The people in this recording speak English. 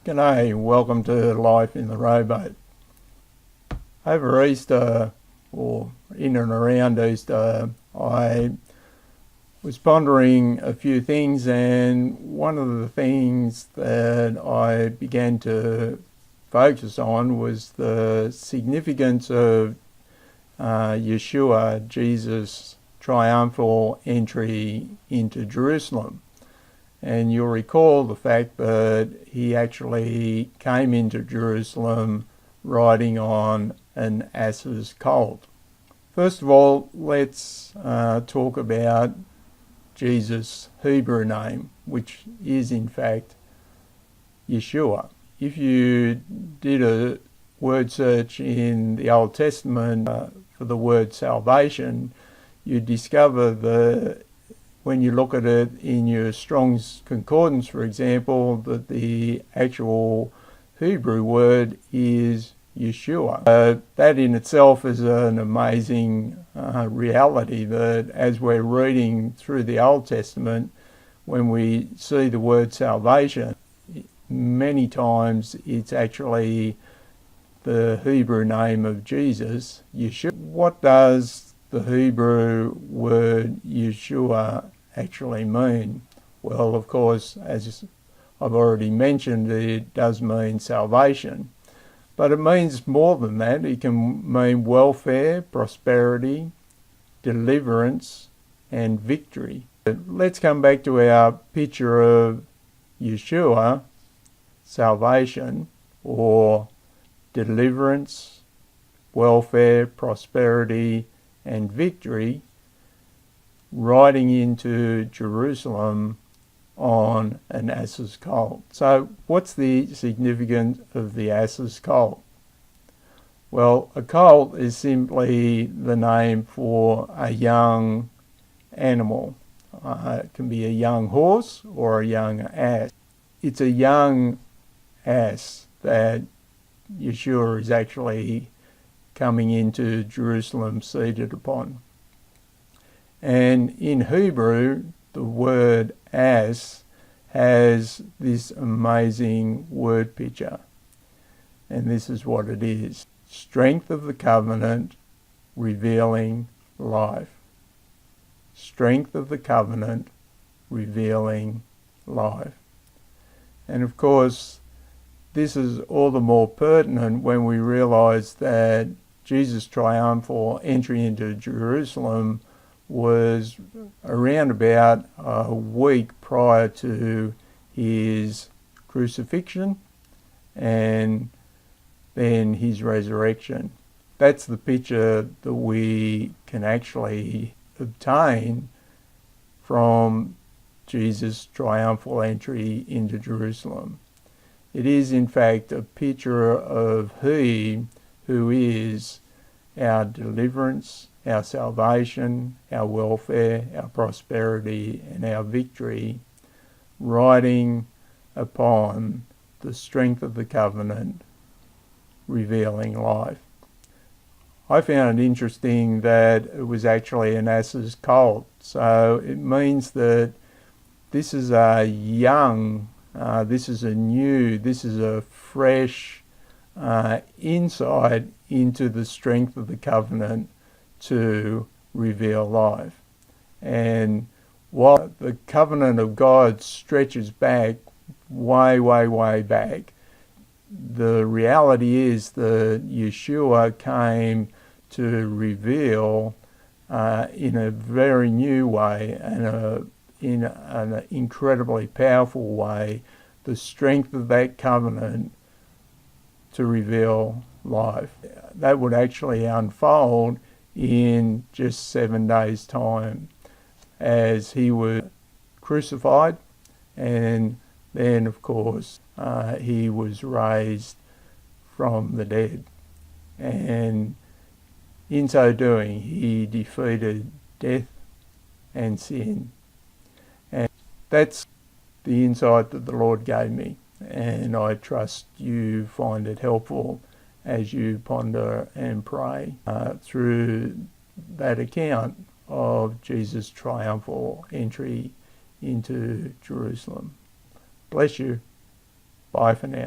G'day, welcome to Life in the Rowboat. Over Easter, or in and around Easter, I was pondering a few things, and one of the things that I began to focus on was the significance of Yeshua, Jesus' triumphal entry into Jerusalem. And you'll recall the fact that he actually came into Jerusalem riding on an ass's colt. First of all, let's talk about Jesus' Hebrew name, which is in fact Yeshua. If you did a word search in the Old Testament for the word salvation, you'd discover that when you look at it in your Strong's Concordance, for example, that the actual Hebrew word is Yeshua. That in itself is an amazing reality, that as we're reading through the Old Testament, when we see the word salvation, many times it's actually the Hebrew name of Jesus, Yeshua. What does the Hebrew word Yeshua actually mean? Well, of course, as I've already mentioned, it does mean salvation, but it means more than that. It can mean welfare, prosperity, deliverance, and victory. Let's come back to our picture of Yeshua, salvation, or deliverance, welfare, prosperity, and victory, riding into Jerusalem on an ass's colt. So what's the significance of the ass's colt? Well, a colt is simply the name for a young animal. It can be a young horse or a young ass. It's a young ass that Yeshua is actually coming into Jerusalem seated upon. And in Hebrew, the word ass has this amazing word picture. And this is what it is: strength of the covenant, revealing life. Strength of the covenant, revealing life. And of course, this is all the more pertinent when we realize that Jesus' triumphal entry into Jerusalem was around about a week prior to his crucifixion and then his resurrection. That's the picture that we can actually obtain from Jesus' triumphal entry into Jerusalem. It is in fact a picture of he who is our deliverance, our salvation, our welfare, our prosperity, and our victory, riding upon the strength of the covenant, revealing life. I found it interesting that it was actually an ass's colt, so it means that this is a young, this is a fresh insight into the strength of the covenant to reveal life. And while the covenant of God stretches back way back, the reality is that Yeshua came to reveal in a very new way and in an incredibly powerful way the strength of that covenant to reveal life. That would actually unfold in just 7 days' time as he was crucified, and then of course he was raised from the dead, and in so doing he defeated death and sin. And that's the insight that the Lord gave me, and I trust you find it helpful as you ponder and pray through that account of Jesus' triumphal entry into Jerusalem. Bless you. Bye for now.